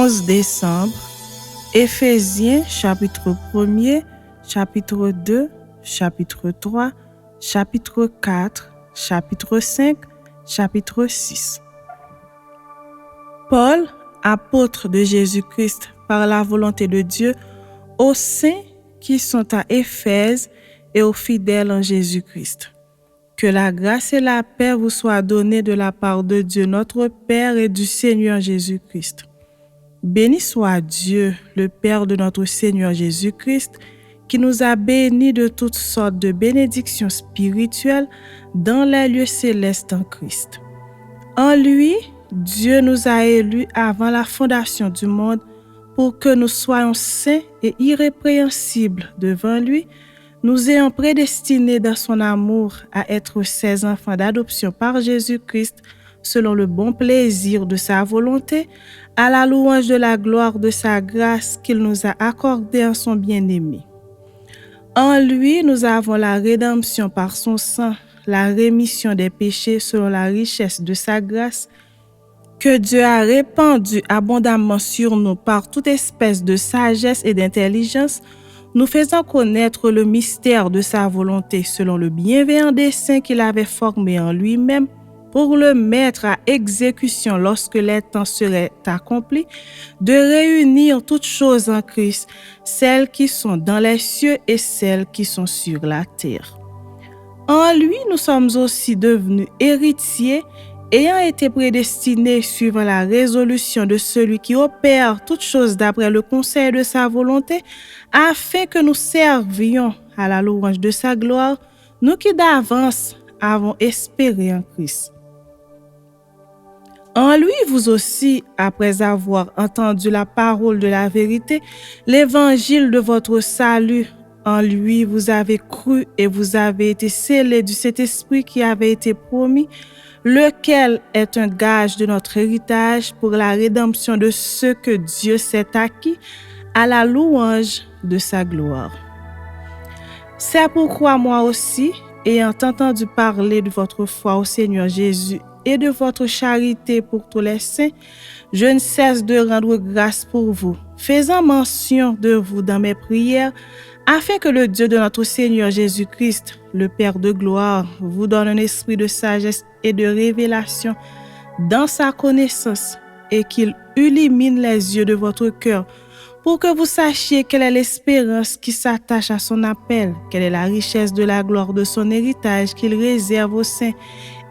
11 décembre, Éphésiens chapitre 1er, chapitre 2, chapitre 3, chapitre 4, chapitre 5, chapitre 6. Paul, apôtre de Jésus-Christ par la volonté de Dieu, aux saints qui sont à Éphèse et aux fidèles en Jésus-Christ. Que la grâce et la paix vous soient données de la part de Dieu notre Père et du Seigneur Jésus-Christ. Béni soit Dieu, le Père de notre Seigneur Jésus-Christ, qui nous a bénis de toutes sortes de bénédictions spirituelles dans les lieux célestes en Christ. En lui, Dieu nous a élus avant la fondation du monde pour que nous soyons saints et irrépréhensibles devant lui, nous ayant prédestinés dans son amour à être ses enfants d'adoption par Jésus-Christ, selon le bon plaisir de sa volonté, à la louange de la gloire de sa grâce qu'il nous a accordée en son bien-aimé. En lui, nous avons la rédemption par son sang, la rémission des péchés selon la richesse de sa grâce, que Dieu a répandue abondamment sur nous par toute espèce de sagesse et d'intelligence, nous faisant connaître le mystère de sa volonté selon le bienveillant dessein qu'il avait formé en lui-même pour le mettre à exécution lorsque les temps seraient accomplis, de réunir toutes choses en Christ, celles qui sont dans les cieux et celles qui sont sur la terre. En lui, nous sommes aussi devenus héritiers, ayant été prédestinés suivant la résolution de celui qui opère toutes choses d'après le conseil de sa volonté, afin que nous servions à la louange de sa gloire, nous qui d'avance avons espéré en Christ. En lui, vous aussi, après avoir entendu la parole de la vérité, l'évangile de votre salut, en lui, vous avez cru et vous avez été scellés du Saint-Esprit qui avait été promis, lequel est un gage de notre héritage pour la rédemption de ceux que Dieu s'est acquis à la louange de sa gloire. C'est pourquoi moi aussi, ayant entendu parler de votre foi au Seigneur Jésus et de votre charité pour tous les saints, je ne cesse de rendre grâce pour vous, faisant mention de vous dans mes prières, afin que le Dieu de notre Seigneur Jésus-Christ, le Père de gloire, vous donne un esprit de sagesse et de révélation dans sa connaissance et qu'il illumine les yeux de votre cœur pour que vous sachiez quelle est l'espérance qui s'attache à son appel, quelle est la richesse de la gloire de son héritage qu'il réserve aux saints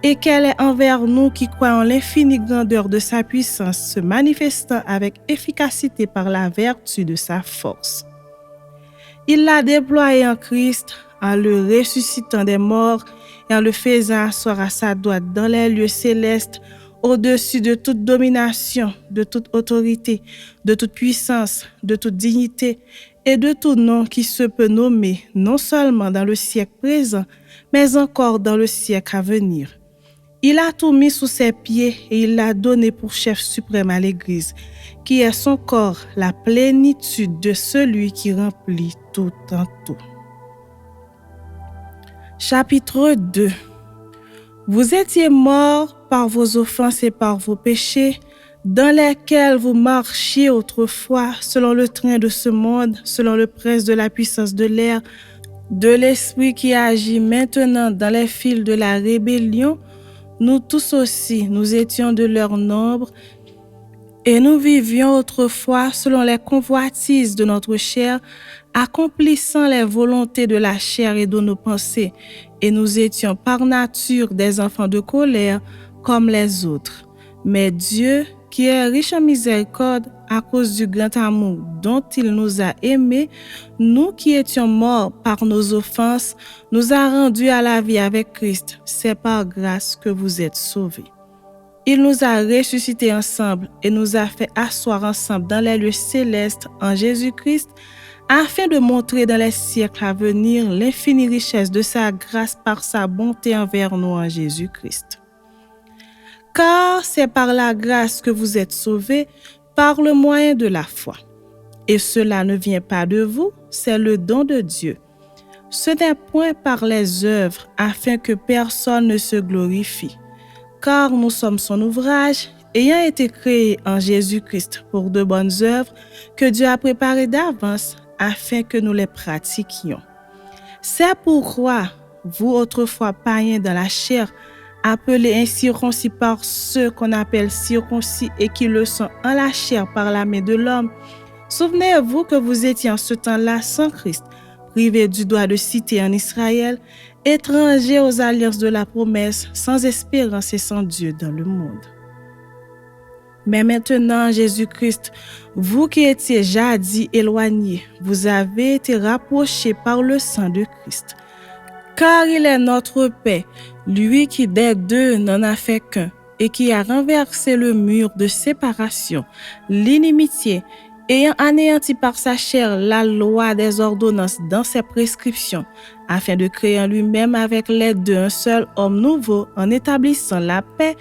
et quelle est envers nous qui croyons l'infinie grandeur de sa puissance se manifestant avec efficacité par la vertu de sa force. Il l'a déployé en Christ en le ressuscitant des morts et en le faisant asseoir à sa droite dans les lieux célestes, au-dessus de toute domination, de toute autorité, de toute puissance, de toute dignité et de tout nom qui se peut nommer, non seulement dans le siècle présent, mais encore dans le siècle à venir. Il a tout mis sous ses pieds et il l'a donné pour chef suprême à l'Église, qui est son corps, la plénitude de celui qui remplit tout en tout. Chapitre 2. Vous étiez morts par vos offenses et par vos péchés, dans lesquels vous marchiez autrefois selon le train de ce monde, selon le prince de la puissance de l'air, de l'esprit qui agit maintenant dans les fils de la rébellion. Nous tous aussi, nous étions de leur nombre et nous vivions autrefois selon les convoitises de notre chair, accomplissant les volontés de la chair et de nos pensées, et nous étions par nature des enfants de colère comme les autres. Mais Dieu, qui est riche en miséricorde, à cause du grand amour dont il nous a aimés, nous qui étions morts par nos offenses, nous a rendus à la vie avec Christ. C'est par grâce que vous êtes sauvés. Il nous a ressuscités ensemble et nous a fait asseoir ensemble dans les lieux célestes en Jésus-Christ, afin de montrer dans les siècles à venir l'infinie richesse de sa grâce par sa bonté envers nous en Jésus-Christ. Car c'est par la grâce que vous êtes sauvés, par le moyen de la foi. Et cela ne vient pas de vous, c'est le don de Dieu. Ce n'est point par les œuvres, afin que personne ne se glorifie. Car nous sommes son ouvrage, ayant été créés en Jésus-Christ pour de bonnes œuvres que Dieu a préparées d'avance afin que nous les pratiquions. C'est pourquoi vous, autrefois païens dans la chair, appelés incirconcis par ceux qu'on appelle circoncis et qui le sont en la chair par la main de l'homme, souvenez-vous que vous étiez en ce temps-là sans Christ, privés du droit de cité en Israël, étrangers aux alliances de la promesse, sans espérance et sans Dieu dans le monde. Mais maintenant, Jésus-Christ, vous qui étiez jadis éloignés, vous avez été rapprochés par le sang de Christ. Car il est notre paix, lui qui des deux n'en a fait qu'un, et qui a renversé le mur de séparation, l'inimitié, ayant anéanti par sa chair la loi des ordonnances dans ses prescriptions, afin de créer en lui-même avec les deux un seul homme nouveau, en établissant la paix,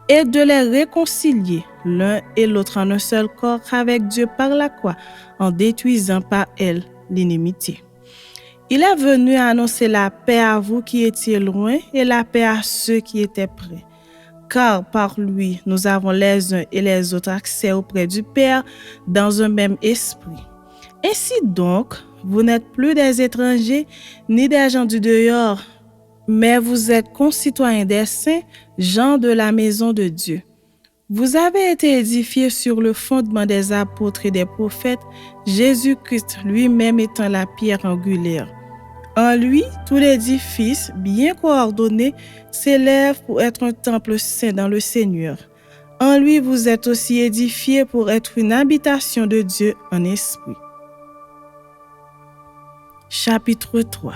et de les réconcilier l'un et l'autre en un seul corps avec Dieu par la croix, en détruisant par elle l'inimitié. Il est venu annoncer la paix à vous qui étiez loin et la paix à ceux qui étaient près. Car par lui, nous avons les uns et les autres accès auprès du Père dans un même esprit. Ainsi donc, vous n'êtes plus des étrangers ni des gens du dehors, mais vous êtes concitoyens des saints, gens de la maison de Dieu. Vous avez été édifiés sur le fondement des apôtres et des prophètes, Jésus-Christ lui-même étant la pierre angulaire. En lui, tout l'édifice, bien coordonné, s'élève pour être un temple saint dans le Seigneur. En lui, vous êtes aussi édifiés pour être une habitation de Dieu en esprit. Chapitre 3.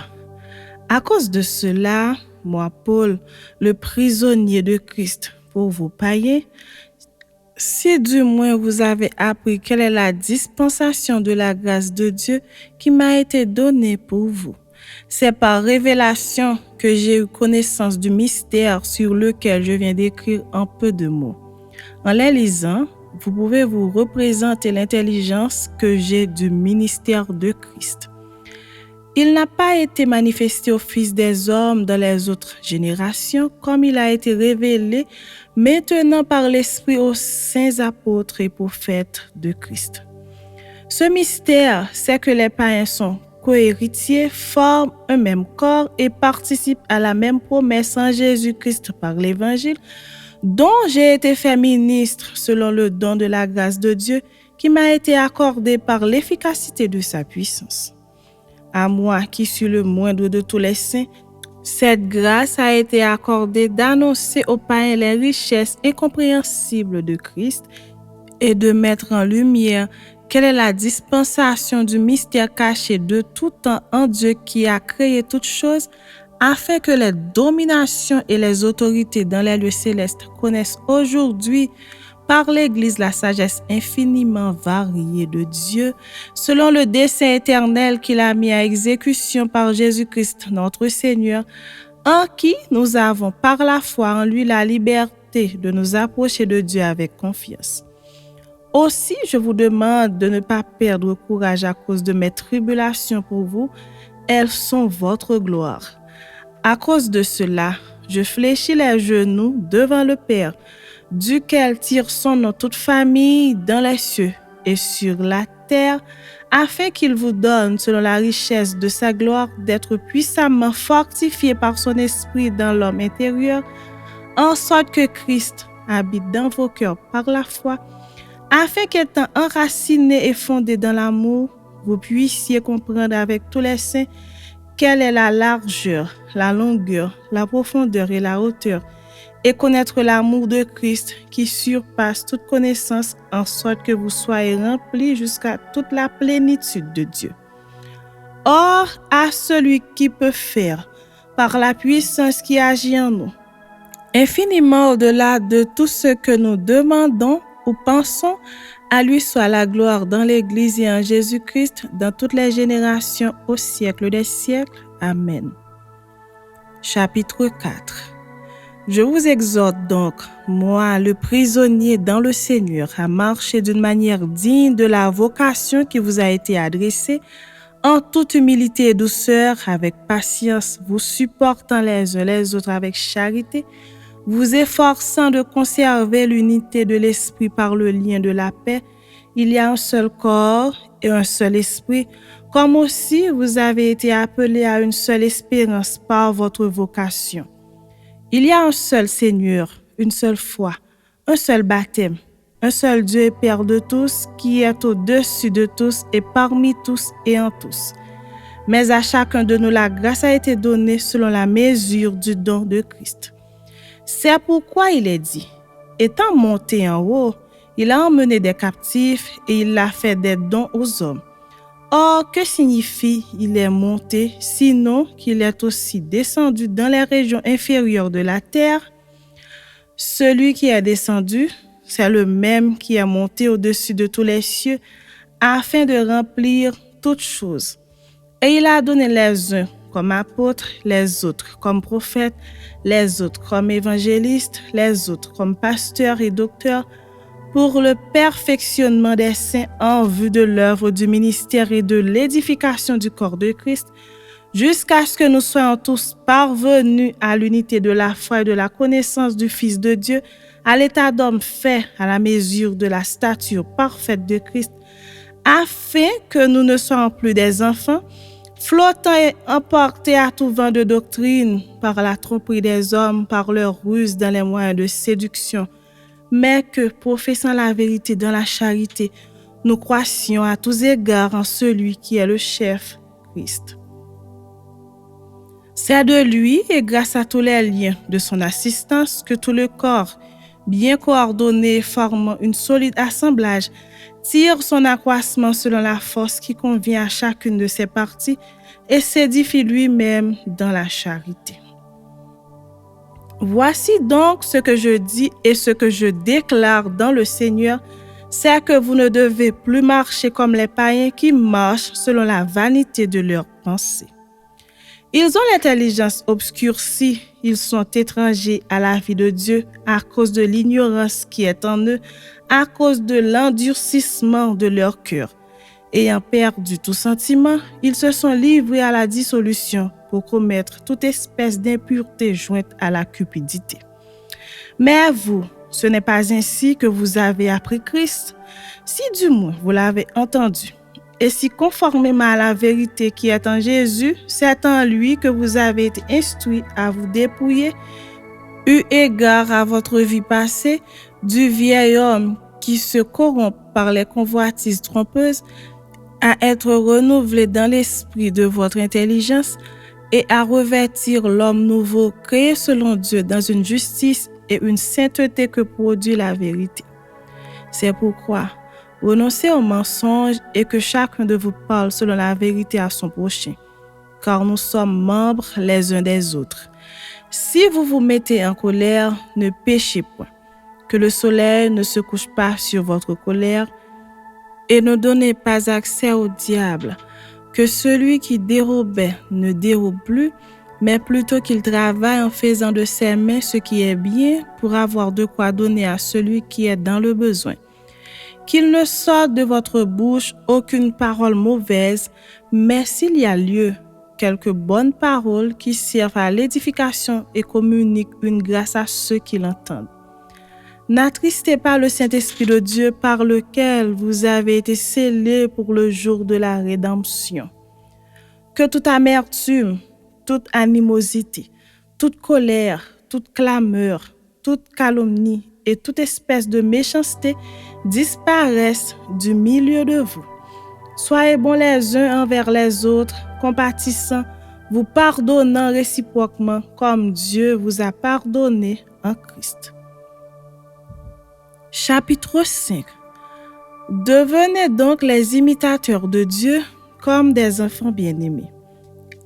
À cause de cela, moi, Paul, le prisonnier de Christ pour vous païens, si du moins vous avez appris quelle est la dispensation de la grâce de Dieu qui m'a été donnée pour vous. C'est par révélation que j'ai eu connaissance du mystère sur lequel je viens d'écrire en peu de mots. En les lisant, vous pouvez vous représenter l'intelligence que j'ai du ministère de Christ. Il n'a pas été manifesté au Fils des hommes dans les autres générations, comme il a été révélé maintenant par l'Esprit aux saints apôtres et prophètes de Christ. Ce mystère, c'est que les païens sont cohéritiers, forment un même corps et participent à la même promesse en Jésus-Christ par l'Évangile, dont j'ai été fait ministre selon le don de la grâce de Dieu qui m'a été accordé par l'efficacité de sa puissance. À moi qui suis le moindre de tous les saints, cette grâce a été accordée d'annoncer aux païens les richesses incompréhensibles de Christ et de mettre en lumière quelle est la dispensation du mystère caché de tout temps en Dieu qui a créé toutes choses, afin que les dominations et les autorités dans les lieux célestes connaissent aujourd'hui par l'Église la sagesse infiniment variée de Dieu, selon le dessein éternel qu'il a mis à exécution par Jésus-Christ notre Seigneur, en qui nous avons par la foi en lui la liberté de nous approcher de Dieu avec confiance. Aussi, je vous demande de ne pas perdre courage à cause de mes tribulations pour vous, elles sont votre gloire. À cause de cela, je fléchis les genoux devant le Père, duquel tire son nom toute famille dans les cieux et sur la terre, afin qu'il vous donne, selon la richesse de sa gloire, d'être puissamment fortifié par son esprit dans l'homme intérieur, en sorte que Christ habite dans vos cœurs par la foi, afin qu'étant enracinés et fondés dans l'amour, vous puissiez comprendre avec tous les saints quelle est la largeur, la longueur, la profondeur et la hauteur, et connaître l'amour de Christ qui surpasse toute connaissance, en sorte que vous soyez remplis jusqu'à toute la plénitude de Dieu. Or, à celui qui peut faire, par la puissance qui agit en nous, infiniment au-delà de tout ce que nous demandons ou pensons, à lui soit la gloire dans l'Église et en Jésus-Christ, dans toutes les générations, au siècle des siècles. Amen. Chapitre 4. Je vous exhorte donc, moi, le prisonnier dans le Seigneur, à marcher d'une manière digne de la vocation qui vous a été adressée, en toute humilité et douceur, avec patience, vous supportant les uns les autres avec charité, vous efforçant de conserver l'unité de l'esprit par le lien de la paix. Il y a un seul corps et un seul esprit, comme aussi vous avez été appelés à une seule espérance par votre vocation. Il y a un seul Seigneur, une seule foi, un seul baptême, un seul Dieu et Père de tous, qui est au-dessus de tous et parmi tous et en tous. Mais à chacun de nous, la grâce a été donnée selon la mesure du don de Christ. C'est pourquoi il est dit, étant monté en haut, il a emmené des captifs et il a fait des dons aux hommes. Or, que signifie il est monté, sinon qu'il est aussi descendu dans les régions inférieures de la terre? Celui qui est descendu, c'est le même qui est monté au-dessus de tous les cieux, afin de remplir toutes choses. Et il a donné les uns comme apôtres, les autres comme prophètes, les autres comme évangélistes, les autres comme pasteurs et docteurs, pour le perfectionnement des saints en vue de l'œuvre du ministère et de l'édification du corps de Christ, jusqu'à ce que nous soyons tous parvenus à l'unité de la foi et de la connaissance du Fils de Dieu, à l'état d'homme fait à la mesure de la stature parfaite de Christ, afin que nous ne soyons plus des enfants, flottant et emportés à tout vent de doctrine par la tromperie des hommes, par leur ruse dans les moyens de séduction, mais que, professant la vérité dans la charité, nous croissions à tous égards en celui qui est le chef, Christ. C'est de lui et grâce à tous les liens de son assistance que tout le corps, bien coordonné, formant une solide assemblage, tire son accroissement selon la force qui convient à chacune de ses parties et s'édifie lui-même dans la charité. Voici donc ce que je dis et ce que je déclare dans le Seigneur, c'est que vous ne devez plus marcher comme les païens qui marchent selon la vanité de leurs pensées. Ils ont l'intelligence obscurcie, ils sont étrangers à la vie de Dieu à cause de l'ignorance qui est en eux, à cause de l'endurcissement de leur cœur. Ayant perdu tout sentiment, ils se sont livrés à la dissolution pour commettre toute espèce d'impureté jointe à la cupidité. Mais vous, ce n'est pas ainsi que vous avez appris Christ, si du moins vous l'avez entendu. Et si conformément à la vérité qui est en Jésus, c'est en lui que vous avez été instruits à vous dépouiller, eu égard à votre vie passée, du vieil homme qui se corrompt par les convoitises trompeuses, à être renouvelé dans l'esprit de votre intelligence et à revêtir l'homme nouveau créé selon Dieu dans une justice et une sainteté que produit la vérité. C'est pourquoi renoncez aux mensonges et que chacun de vous parle selon la vérité à son prochain, car nous sommes membres les uns des autres. Si vous vous mettez en colère, ne péchez point, que le soleil ne se couche pas sur votre colère, et ne donnez pas accès au diable, que celui qui dérobait ne dérobe plus, mais plutôt qu'il travaille en faisant de ses mains ce qui est bien pour avoir de quoi donner à celui qui est dans le besoin. Qu'il ne sorte de votre bouche aucune parole mauvaise, mais s'il y a lieu, quelques bonnes paroles qui servent à l'édification et communiquent une grâce à ceux qui l'entendent. N'attristez pas le Saint-Esprit de Dieu par lequel vous avez été scellés pour le jour de la rédemption. Que toute amertume, toute animosité, toute colère, toute clameur, toute calomnie et toute espèce de méchanceté disparaissent du milieu de vous. Soyez bons les uns envers les autres, compatissants, vous pardonnant réciproquement comme Dieu vous a pardonné en Christ. Chapitre 5. Devenez donc les imitateurs de Dieu comme des enfants bien-aimés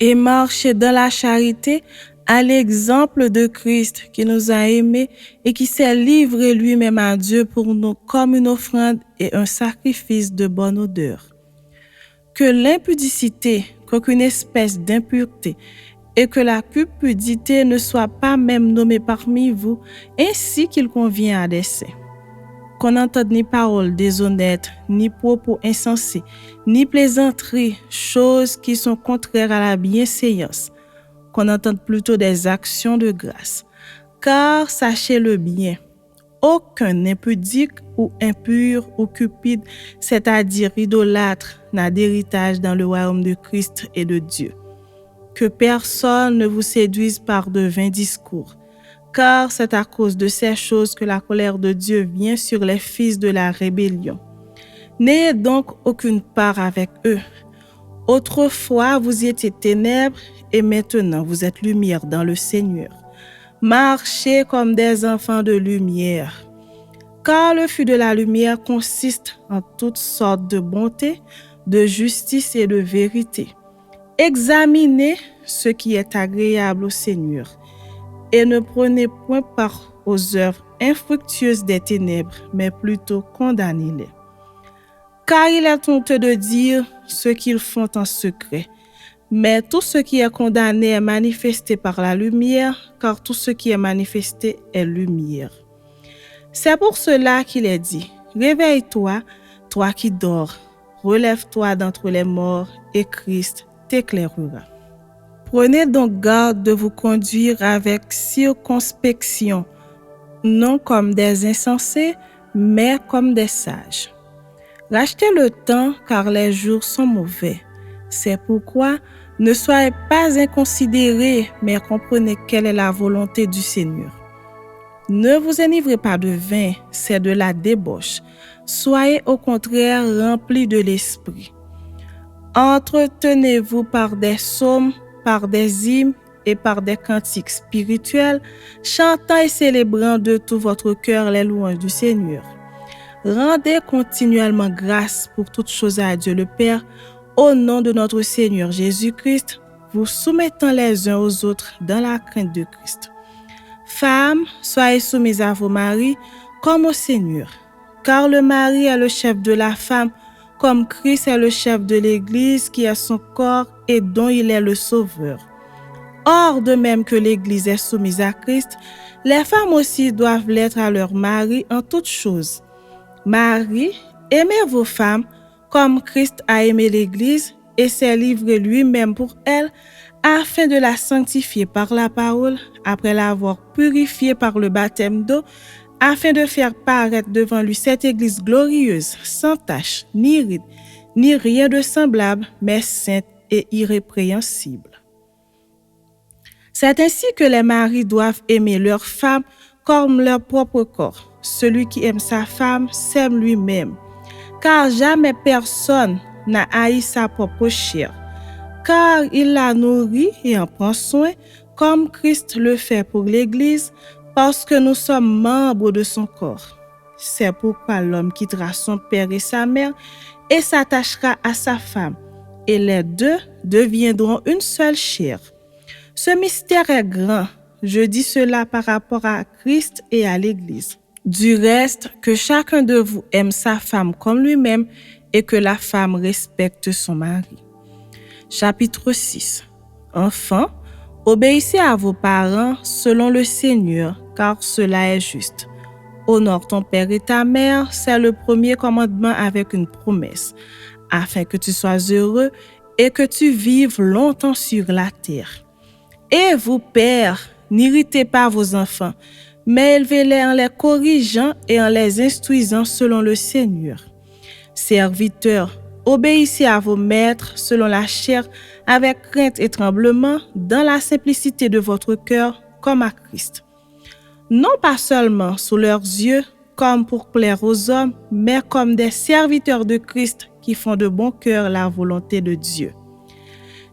et marchez dans la charité à l'exemple de Christ qui nous a aimés et qui s'est livré lui-même à Dieu pour nous comme une offrande et un sacrifice de bonne odeur. Que l'impudicité, qu'aucune espèce d'impureté et que la cupidité ne soit pas même nommée parmi vous, ainsi qu'il convient à des saints. Qu'on n'entende ni paroles déshonnêtes, ni propos insensés, ni plaisanteries, choses qui sont contraires à la bienséance. Qu'on entende plutôt des actions de grâce. Car sachez-le bien, aucun impudique ou impur ou cupide, c'est-à-dire idolâtre, n'a d'héritage dans le royaume de Christ et de Dieu. Que personne ne vous séduise par de vains discours, car c'est à cause de ces choses que la colère de Dieu vient sur les fils de la rébellion. N'ayez donc aucune part avec eux. Autrefois, vous étiez ténèbres et maintenant vous êtes lumière dans le Seigneur. Marchez comme des enfants de lumière. Car le fruit de la lumière consiste en toutes sortes de bonté, de justice et de vérité. Examinez ce qui est agréable au Seigneur et ne prenez point part aux œuvres infructueuses des ténèbres, mais plutôt condamnez-les. Car il est honteux de dire ce qu'ils font en secret. Mais tout ce qui est condamné est manifesté par la lumière, car tout ce qui est manifesté est lumière. C'est pour cela qu'il est dit, réveille-toi, toi qui dors, relève-toi d'entre les morts, et Christ t'éclairera. Prenez donc garde de vous conduire avec circonspection, non comme des insensés, mais comme des sages. Rachetez le temps, car les jours sont mauvais. C'est pourquoi ne soyez pas inconsidérés, mais comprenez quelle est la volonté du Seigneur. Ne vous enivrez pas de vin, c'est de la débauche. Soyez au contraire remplis de l'esprit. Entretenez-vous par des psaumes, par des hymnes et par des cantiques spirituels, chantant et célébrant de tout votre cœur les louanges du Seigneur. Rendez continuellement grâce pour toutes choses à Dieu le Père, au nom de notre Seigneur Jésus-Christ, vous soumettant les uns aux autres dans la crainte de Christ. Femmes, soyez soumises à vos maris comme au Seigneur, car le mari est le chef de la femme, comme Christ est le chef de l'Église qui est son corps et dont il est le sauveur. Or, de même que l'Église est soumise à Christ, les femmes aussi doivent l'être à leur mari en toutes choses. Marie, aimez vos femmes comme Christ a aimé l'Église et s'est livré lui-même pour elle, afin de la sanctifier par la parole, après l'avoir purifiée par le baptême d'eau, afin de faire paraître devant lui cette Église glorieuse, sans tache, ni ride, ni rien de semblable, mais sainte et irrépréhensible. C'est ainsi que les maris doivent aimer leurs femmes comme leur propre corps. Celui qui aime sa femme s'aime lui-même, car jamais personne n'a haï sa propre chair, car il la nourrit et en prend soin, comme Christ le fait pour l'Église, parce que nous sommes membres de son corps. C'est pourquoi l'homme quittera son père et sa mère et s'attachera à sa femme, et les deux deviendront une seule chair. Ce mystère est grand, je dis cela par rapport à Christ et à l'Église. Du reste, que chacun de vous aime sa femme comme lui-même et que la femme respecte son mari. Chapitre 6. Enfants, obéissez à vos parents selon le Seigneur, car cela est juste. Honore ton père et ta mère, c'est le premier commandement avec une promesse, afin que tu sois heureux et que tu vives longtemps sur la terre. Et vous, pères, n'irritez pas vos enfants, mais élevez-les en les corrigeant et en les instruisant selon le Seigneur. Serviteurs, obéissez à vos maîtres selon la chair, avec crainte et tremblement, dans la simplicité de votre cœur, comme à Christ. Non pas seulement sous leurs yeux, comme pour plaire aux hommes, mais comme des serviteurs de Christ qui font de bon cœur la volonté de Dieu.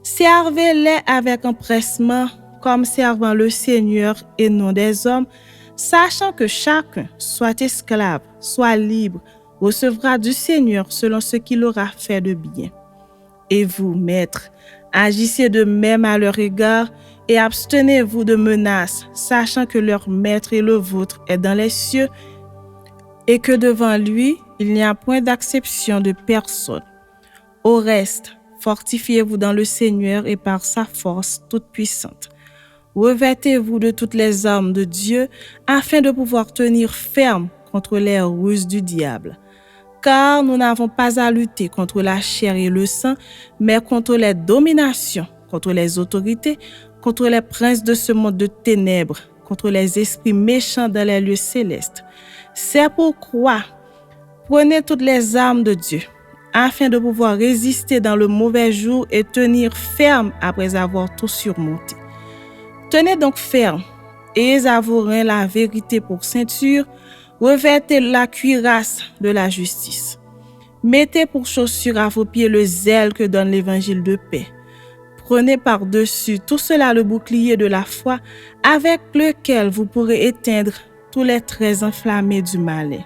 Servez-les avec empressement, comme servant le Seigneur et non des hommes, sachant que chacun, soit esclave, soit libre, recevra du Seigneur selon ce qu'il aura fait de bien. Et vous, maîtres, agissez de même à leur égard et abstenez-vous de menaces, sachant que leur maître et le vôtre est dans les cieux et que devant lui, il n'y a point d'acception de personne. Au reste, fortifiez-vous dans le Seigneur et par sa force toute puissante. Revêtez-vous de toutes les armes de Dieu afin de pouvoir tenir ferme contre les ruses du diable. Car nous n'avons pas à lutter contre la chair et le sang, mais contre les dominations, contre les autorités, contre les princes de ce monde de ténèbres, contre les esprits méchants dans les lieux célestes. C'est pourquoi prenez toutes les armes de Dieu afin de pouvoir résister dans le mauvais jour et tenir ferme après avoir tout surmonté. Tenez donc ferme et avouez la vérité pour ceinture, revêtez la cuirasse de la justice. Mettez pour chaussure à vos pieds le zèle que donne l'évangile de paix. Prenez par-dessus tout cela le bouclier de la foi avec lequel vous pourrez éteindre tous les traits enflammés du malin.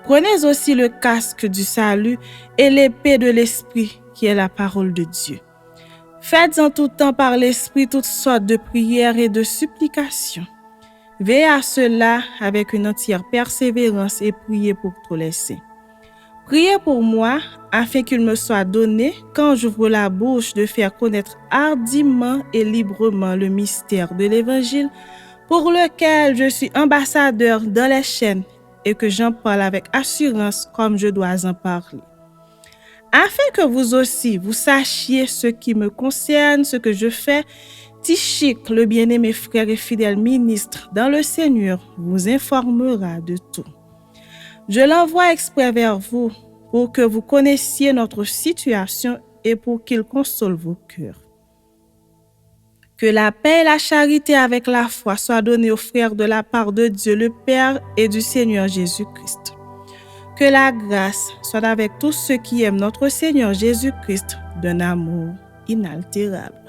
Prenez aussi le casque du salut et l'épée de l'esprit qui est la parole de Dieu. Faites en tout temps par l'esprit toutes sortes de prières et de supplications. Veillez à cela avec une entière persévérance et priez pour tous les saints. Priez pour moi afin qu'il me soit donné, quand j'ouvre la bouche, de faire connaître hardiment et librement le mystère de l'Évangile, pour lequel je suis ambassadeur dans les chaînes et que j'en parle avec assurance comme je dois en parler. Afin que vous aussi, vous sachiez ce qui me concerne, ce que je fais, Tychik, le bien-aimé frère et fidèle ministre dans le Seigneur, vous informera de tout. Je l'envoie exprès vers vous pour que vous connaissiez notre situation et pour qu'il console vos cœurs. Que la paix et la charité avec la foi soient données aux frères de la part de Dieu le Père et du Seigneur Jésus-Christ. Que la grâce soit avec tous ceux qui aiment notre Seigneur Jésus-Christ d'un amour inaltérable.